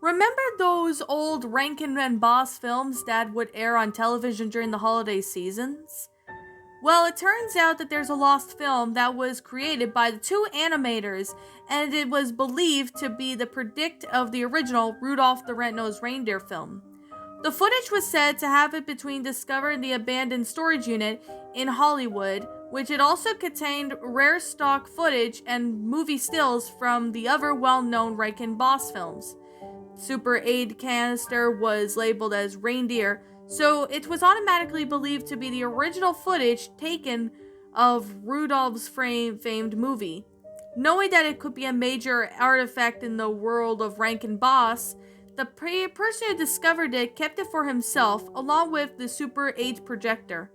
Remember those old Rankin and Boss films that would air on television during the holiday seasons? Well, it turns out that there's a lost film that was created by the two animators, and it was believed to be the predict of the original Rudolph the Red-Nosed Reindeer film. The footage was said to have it between discovering the abandoned storage unit in Hollywood, which it also contained rare stock footage and movie stills from the other well-known Rankin Boss films. Super 8 canister was labeled as Reindeer, so it was automatically believed to be the original footage taken of Rudolph's famed movie. Knowing that it could be a major artifact in the world of Rankin Boss, the person who discovered it kept it for himself along with the Super 8 projector.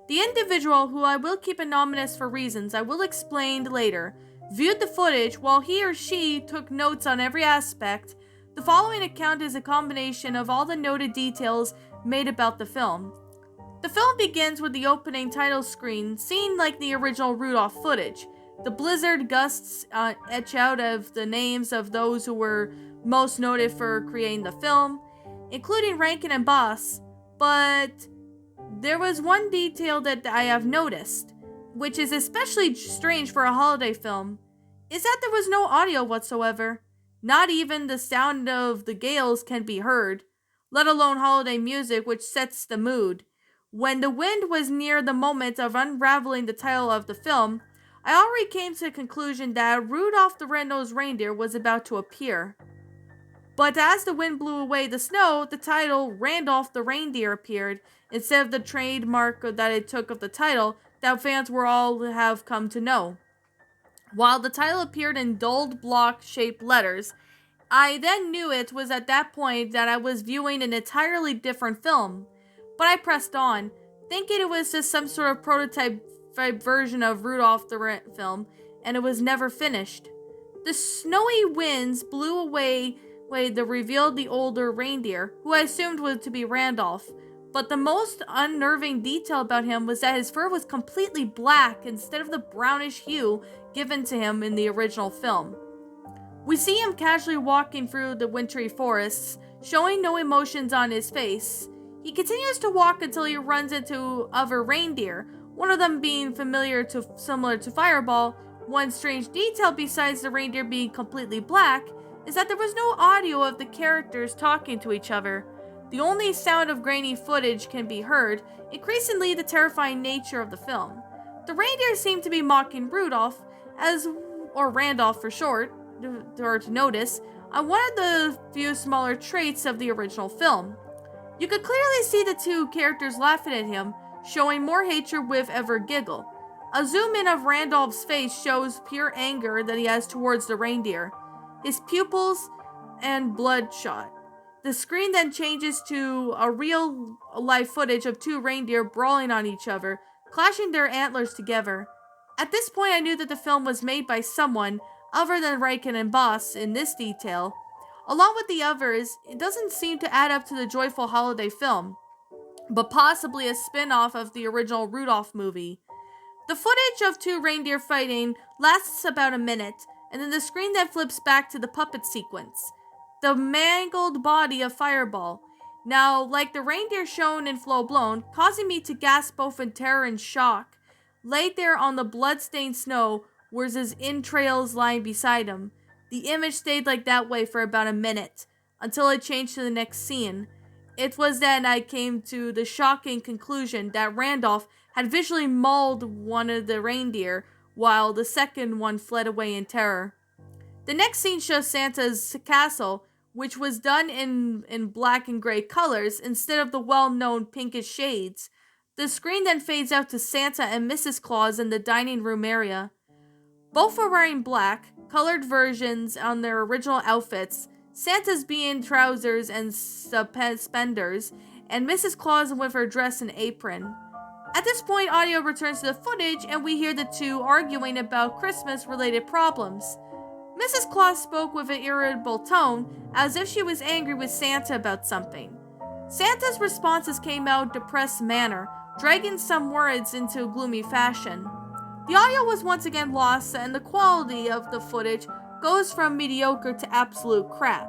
The individual, who I will keep anonymous for reasons I will explain later, viewed the footage while he or she took notes on every aspect. The following account is a combination of all the noted details made about the film. The film begins with the opening title screen, seen like the original Rudolph footage. The blizzard gusts etch out of the names of those who were most noted for creating the film, including Rankin and Boss, but there was one detail that I have noticed, which is especially strange for a holiday film, is that there was no audio whatsoever. Not even the sound of the gales can be heard, let alone holiday music which sets the mood. When the wind was near the moment of unraveling the title of the film, I already came to the conclusion that Rudolph the Red-Nosed Reindeer was about to appear. But as the wind blew away the snow, the title Randolph the Reindeer appeared, instead of the trademark that it took of the title that fans were all have come to know. While the title appeared in dulled block-shaped letters, I then knew it was at that point that I was viewing an entirely different film. But I pressed on, thinking it was just some sort of prototype version of Rudolph the Red film, and it was never finished. The snowy winds blew away that revealed the older reindeer, who I assumed was to be Randolph. But the most unnerving detail about him was that his fur was completely black instead of the brownish hue given to him in the original film. We see him casually walking through the wintry forests, showing no emotions on his face. He continues to walk until he runs into other reindeer, one of them being similar to Fireball. One strange detail besides the reindeer being completely black is that there was no audio of the characters talking to each other. The only sound of grainy footage can be heard, increasingly the terrifying nature of the film. The reindeer seem to be mocking Rudolph, or Randolph for short, to notice, on one of the few smaller traits of the original film. You could clearly see the two characters laughing at him, showing more hatred with every giggle. A zoom in of Randolph's face shows pure anger that he has towards the reindeer, his pupils and bloodshot. The screen then changes to a real-life footage of two reindeer brawling on each other, clashing their antlers together. At this point I knew that the film was made by someone other than Rankin and Boss in this detail. Along with the others, it doesn't seem to add up to the joyful holiday film, but possibly a spin-off of the original Rudolph movie. The footage of two reindeer fighting lasts about a minute, and then the screen then flips back to the puppet sequence. The mangled body of Fireball, now like the reindeer shown in Full Blown, causing me to gasp both in terror and shock, laid there on the blood-stained snow was his entrails lying beside him. The image stayed like that way for about a minute, until it changed to the next scene. It was then I came to the shocking conclusion that Randolph had visually mauled one of the reindeer, while the second one fled away in terror. The next scene shows Santa's castle, which was done in black and gray colors instead of the well-known pinkish shades. The screen then fades out to Santa and Mrs. Claus in the dining room area. Both are wearing black, colored versions on their original outfits, Santa's being trousers and suspenders, and Mrs. Claus with her dress and apron. At this point, audio returns to the footage and we hear the two arguing about Christmas-related problems. Mrs. Claus spoke with an irritable tone, as if she was angry with Santa about something. Santa's responses came out in a depressed manner, dragging some words into a gloomy fashion. The audio was once again lost, and the quality of the footage goes from mediocre to absolute crap.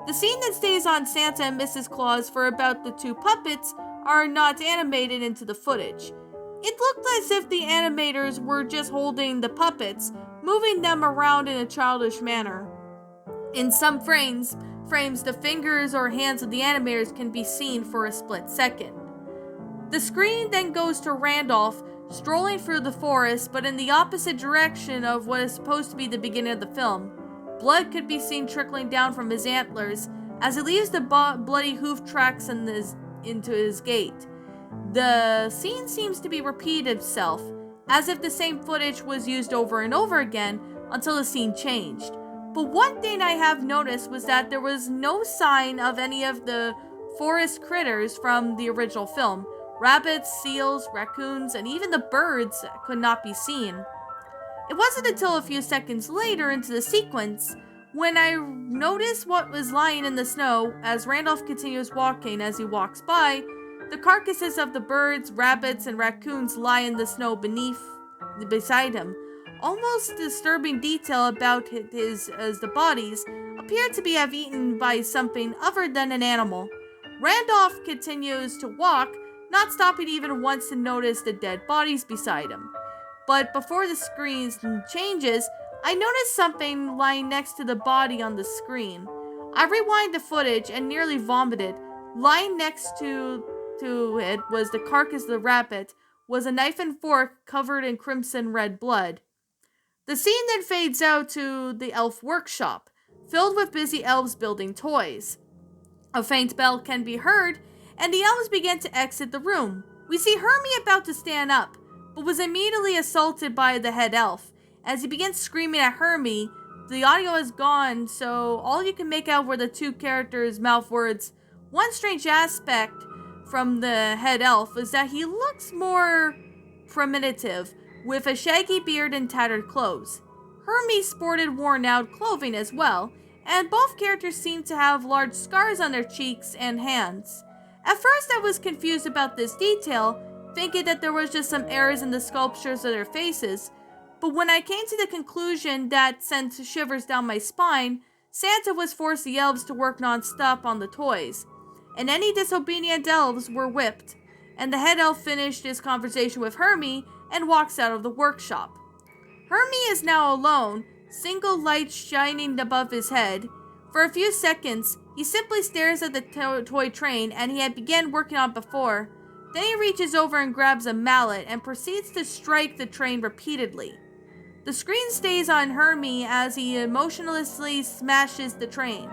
The scene that stays on Santa and Mrs. Claus for about the two puppets are not animated into the footage. It looked as if the animators were just holding the puppets, moving them around in a childish manner. In some frames, the fingers or hands of the animators can be seen for a split second. The screen then goes to Randolph strolling through the forest, but in the opposite direction of what is supposed to be the beginning of the film. Blood could be seen trickling down from his antlers as he leaves the bloody hoof tracks into his gate. The scene seems to be repeating itself, as if the same footage was used over and over again until the scene changed. But one thing I have noticed was that there was no sign of any of the forest critters from the original film. Rabbits, seals, raccoons, and even the birds could not be seen. It wasn't until a few seconds later into the sequence when I noticed what was lying in the snow as Randolph continues walking. As he walks by, the carcasses of the birds, rabbits, and raccoons lie in the snow beside him. Almost disturbing detail about as the bodies appear to be eaten by something other than an animal. Randolph continues to walk, not stopping even once to notice the dead bodies beside him. But before the screen changes, I noticed something lying next to the body on the screen. I rewind the footage and nearly vomited. Lying next to it was the carcass of the rabbit, was a knife and fork covered in crimson red blood. The scene then fades out to the elf workshop, filled with busy elves building toys. A faint bell can be heard, and the elves begin to exit the room. We see Hermie about to stand up, but was immediately assaulted by the head elf. As he begins screaming at Hermie, the audio is gone, so all you can make out were the two characters' mouth words. One strange aspect from the head elf is that he looks more primitive, with a shaggy beard and tattered clothes. Hermie sported worn-out clothing as well, and both characters seem to have large scars on their cheeks and hands. At first I was confused about this detail, thinking that there was just some errors in the sculptures of their faces, but when I came to the conclusion that sent shivers down my spine, Santa was forced the elves to work non-stop on the toys, and any disobedient elves were whipped, and the head elf finished his conversation with Hermie and walks out of the workshop. Hermie is now alone, single light shining above his head. For a few seconds, he simply stares at the toy train and he had begun working on before. Then he reaches over and grabs a mallet and proceeds to strike the train repeatedly. The screen stays on Hermie as he emotionlessly smashes the train.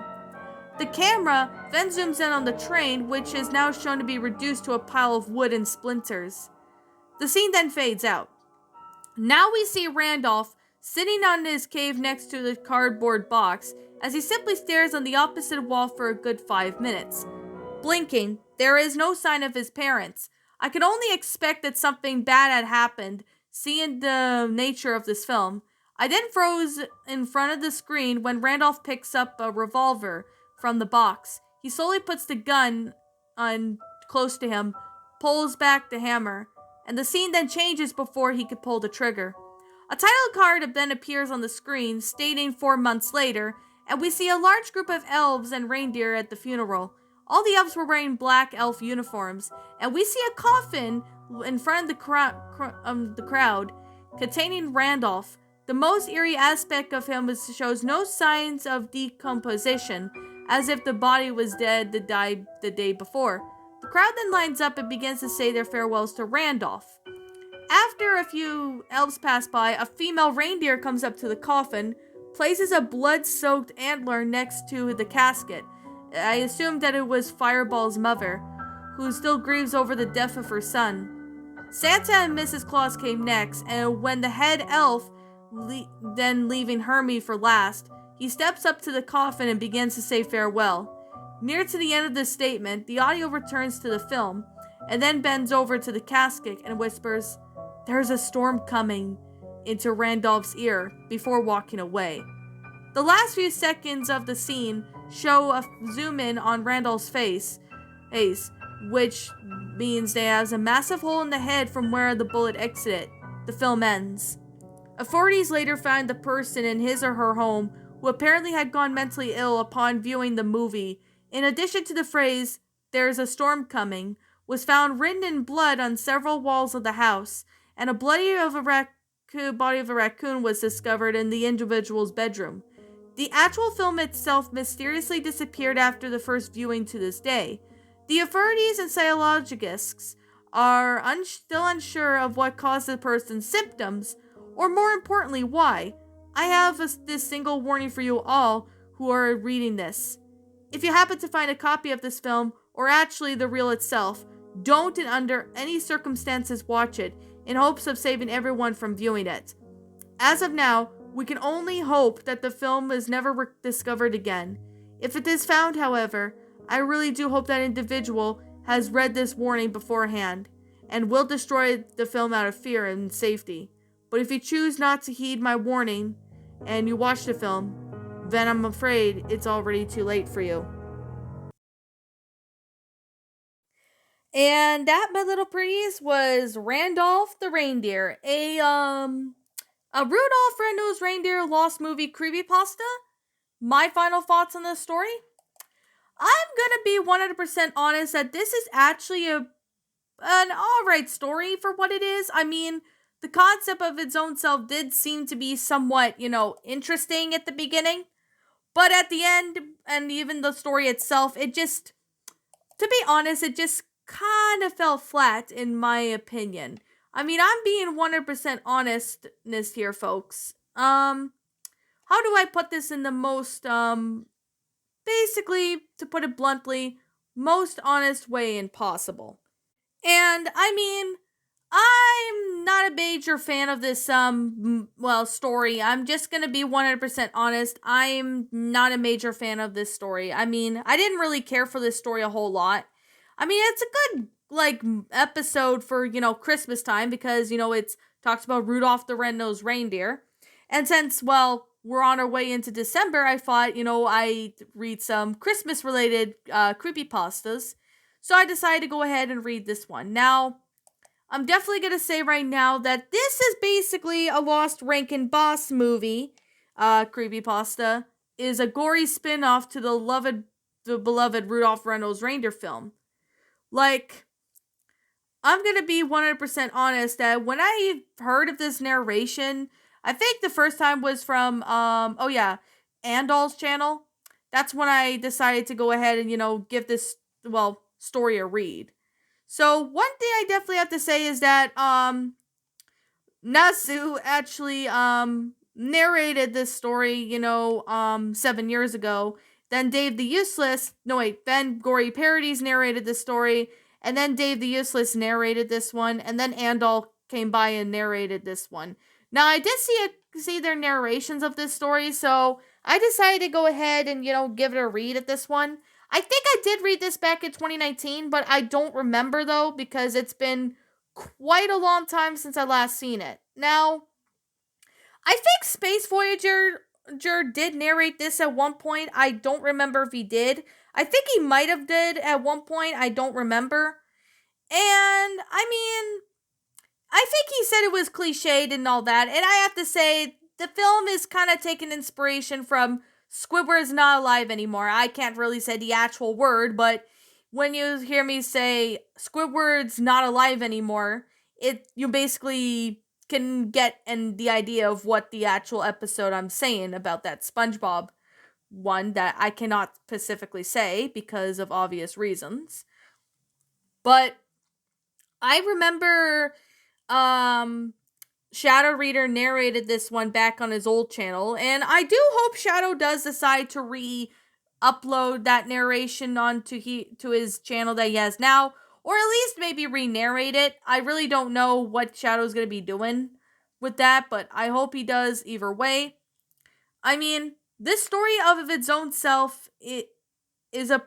The camera then zooms in on the train, which is now shown to be reduced to a pile of wood and splinters. The scene then fades out. Now we see Randolph sitting on his cave next to the cardboard box as he simply stares on the opposite wall for a good 5 minutes. Blinking, there is no sign of his parents. I could only expect that something bad had happened, seeing the nature of this film. I then froze in front of the screen when Randolph picks up a revolver from the box. He slowly puts the gun on close to him, pulls back the hammer, and the scene then changes before he could pull the trigger. A title card then appears on the screen stating 4 months later, and we see a large group of elves and reindeer at the funeral. All the elves were wearing black elf uniforms, and we see a coffin in front of the crowd containing Randolph. The most eerie aspect of him shows no signs of decomposition, as if the body was dead the day before. The crowd then lines up and begins to say their farewells to Randolph. After a few elves pass by, a female reindeer comes up to the coffin, places a blood-soaked antler next to the casket. I assumed that it was Fireball's mother, who still grieves over the death of her son. Santa and Mrs. Claus came next, and when the head elf, then leaving Hermie for last, he steps up to the coffin and begins to say farewell. Near to the end of this statement, the audio returns to the film, and then bends over to the casket and whispers, "There's a storm coming," into Randolph's ear before walking away. The last few seconds of the scene show a zoom in on Randolph's face, which means there has a massive hole in the head from where the bullet exited. The film ends. Authorities later found the person in his or her home who apparently had gone mentally ill upon viewing the movie, in addition to the phrase, "There's a storm coming," was found written in blood on several walls of the house, and a body of a raccoon was discovered in the individual's bedroom. The actual film itself mysteriously disappeared after the first viewing to this day. The authorities and psychologists are still unsure of what caused the person's symptoms, or more importantly, why. I have this single warning for you all who are reading this. If you happen to find a copy of this film, or actually the reel itself, don't and under any circumstances watch it, in hopes of saving everyone from viewing it. As of now, we can only hope that the film is never discovered again. If it is found, however, I really do hope that individual has read this warning beforehand, and will destroy the film out of fear and safety. But if you choose not to heed my warning, and you watch the film, then I'm afraid it's already too late for you. And that, my little pretties, was Randolph the Reindeer, a Rudolph Red-Nosed Reindeer Lost Movie creepypasta. My final thoughts on this story? I'm gonna be 100% honest that this is actually an alright story for what it is. I mean, the concept of its own self did seem to be somewhat, interesting at the beginning. But at the end, and even the story itself, it just, to be honest, it just kind of fell flat in my opinion. I mean, I'm being 100% honestness here, folks. How do I put this in the most, basically, to put it bluntly, most honest way possible? And, I mean, I'm not a major fan of this, story. I'm just gonna be 100% honest. I'm not a major fan of this story. I mean, I didn't really care for this story a whole lot. I mean, it's a good, episode for, Christmas time because, it's talks about Rudolph the Red-Nosed Reindeer. And since, we're on our way into December, I thought, I'd read some Christmas-related, creepypastas. So I decided to go ahead and read this one. Now, I'm definitely going to say right now that this is basically a Lost Rankin Boss movie. Creepypasta is a gory spin-off to the beloved Rudolph Red-Nosed Reindeer film. I'm going to be 100% honest that when I heard of this narration, I think the first time was from, Andal's channel. That's when I decided to go ahead and, give this, story a read. So one thing I definitely have to say is that Nasu actually narrated this story, 7 years ago. Then then Gory Parodies narrated this story, and then Dave the Useless narrated this one, and then Andal came by and narrated this one. Now I did see their narrations of this story, so I decided to go ahead and give it a read at this one. I think I did read this back in 2019, but I don't remember though, because it's been quite a long time since I last seen it. Now, I think Space Voyager did narrate this at one point. I don't remember if he did. I think he might have did at one point. I don't remember. And, I mean, I think he said it was cliched and all that. And I have to say, the film is kind of taking inspiration from Squidward's Not Alive Anymore. I can't really say the actual word, but when you hear me say Squidward's Not Alive Anymore, you basically can get the idea of what the actual episode I'm saying about that SpongeBob one that I cannot specifically say because of obvious reasons. But I remember Shadow Reader narrated this one back on his old channel, and I do hope Shadow does decide to re-upload that narration onto his channel that he has now, or at least maybe re-narrate it. I really don't know what Shadow's going to be doing with that, but I hope he does either way. I mean, this story of its own self, it does have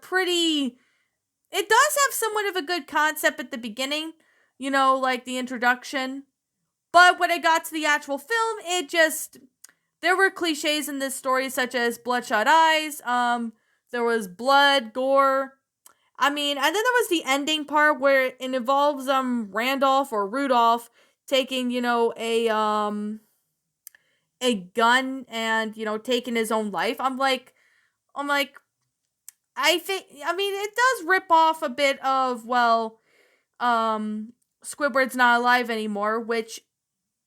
somewhat of a good concept at the beginning, like the introduction. But when it got to the actual film, there were cliches in this story such as bloodshot eyes, there was blood, gore. I mean, and then there was the ending part where it involves Randolph or Rudolph taking, a gun and, taking his own life. I'm like, I mean, it does rip off a bit of, well, Squidward's not alive anymore, which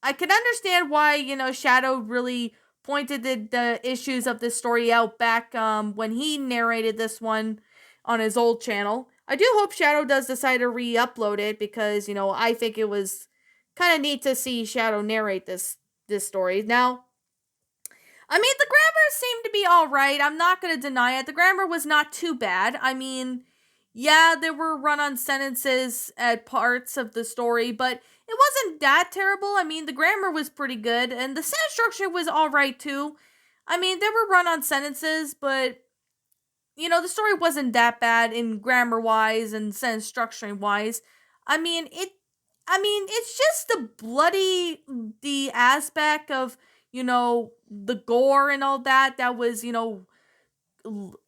I can understand why, Shadow really pointed the issues of this story out back when he narrated this one on his old channel. I do hope Shadow does decide to re-upload it because, I think it was kind of neat to see Shadow narrate this story. Now, I mean, the grammar seemed to be alright. I'm not going to deny it. The grammar was not too bad. I mean, yeah, there were run on sentences at parts of the story, but it wasn't that terrible. I mean, the grammar was pretty good, and the sentence structure was alright too. I mean, there were run on sentences, but, the story wasn't that bad in grammar wise and sentence structuring wise. I mean, it's just the aspect of, the gore and all that was,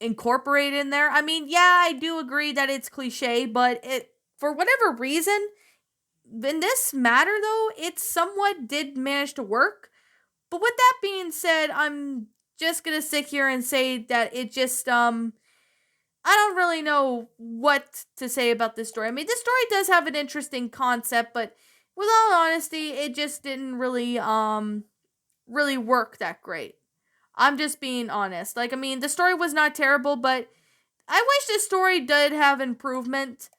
incorporated in there. I mean, yeah, I do agree that it's cliche, but for whatever reason, in this matter though, it somewhat did manage to work. But with that being said, I'm just gonna sit here and say that it just I don't really know what to say about this story. I mean, this story does have an interesting concept, but with all honesty, it just didn't really work that great. I'm just being honest. Like, I mean, the story was not terrible, but I wish this story did have improvement.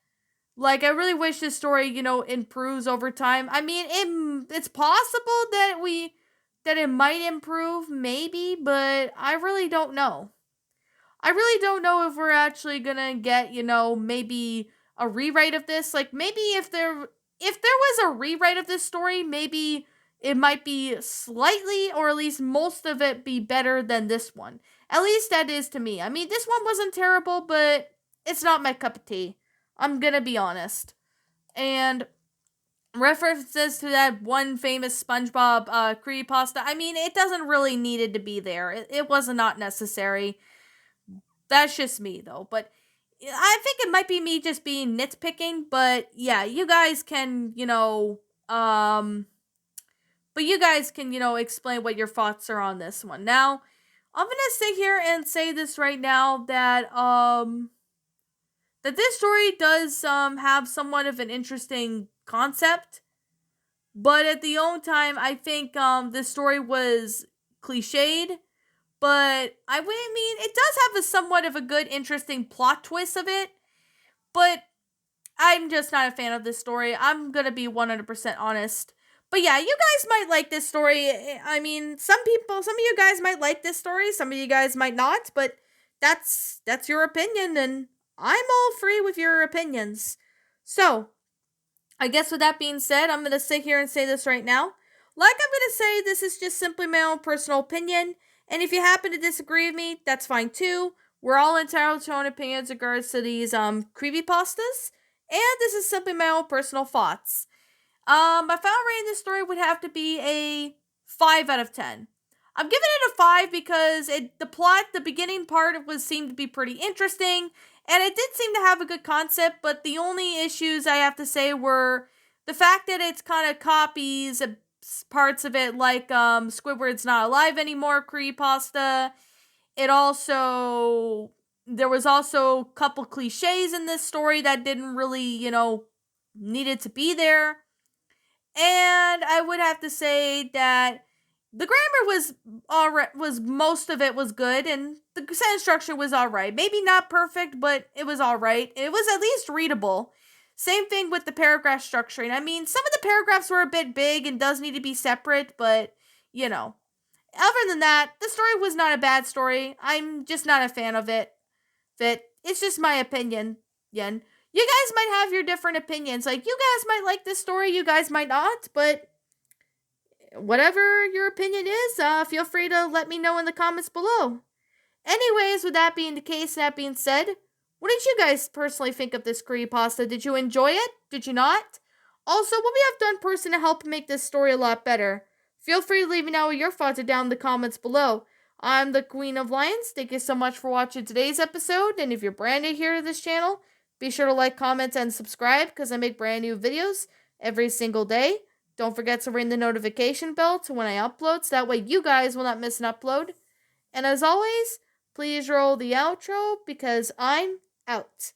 Like, I really wish this story, improves over time. I mean, it's possible that it might improve, maybe, but I really don't know. I really don't know if we're actually gonna get, maybe a rewrite of this. Like, maybe if there was a rewrite of this story, maybe it might be slightly, or at least most of it, be better than this one. At least that is to me. I mean, this one wasn't terrible, but it's not my cup of tea. I'm gonna be honest. And references to that one famous SpongeBob creepypasta, I mean, it doesn't really needed to be there. It was not necessary. That's just me, though. But I think it might be me just being nitpicking. But yeah, you guys can, explain what your thoughts are on this one. Now, I'm gonna sit here and say this right now that this story does have somewhat of an interesting concept, but at the own time, I think this story was cliched. But I mean, it does have a somewhat of a good, interesting plot twist of it. But I'm just not a fan of this story. I'm gonna be 100% honest. But yeah, you guys might like this story. I mean, some of you guys might like this story. Some of you guys might not. But that's your opinion, and I'm all free with your opinions. So, I guess with that being said, I'm gonna sit here and say this right now. Like I'm gonna say, this is just simply my own personal opinion. And if you happen to disagree with me, that's fine too. We're all entitled to our own opinions in regards to these creepypastas. And this is simply my own personal thoughts. My final rating this story would have to be a 5 out of 10. I'm giving it a 5 because the beginning part seemed to be pretty interesting, and it did seem to have a good concept, but the only issues I have to say were the fact that it's kind of copies parts of it, like Squidward's not alive anymore creepypasta. There was also a couple cliches in this story that didn't really, needed to be there. And I would have to say that the grammar was most of it was good, and the sentence structure was alright. Maybe not perfect, but it was alright. It was at least readable. Same thing with the paragraph structuring. I mean, some of the paragraphs were a bit big and does need to be separate, but, Other than that, the story was not a bad story. I'm just not a fan of it. It's just my opinion. Yen. You guys might have your different opinions. Like, you guys might like this story, you guys might not, but whatever your opinion is, feel free to let me know in the comments below. Anyways, with that being the case, that being said, what did you guys personally think of this creepypasta? Did you enjoy it? Did you not? Also, what we have done personally to help make this story a lot better? Feel free to leave me know what your thoughts are down in the comments below. I'm the Queen of Lions. Thank you so much for watching today's episode, and if you're brand new here to this channel, be sure to like, comment, and subscribe because I make brand new videos every single day. Don't forget to ring the notification bell to when I upload, so that way you guys will not miss an upload. And as always, please roll the outro because I'm out.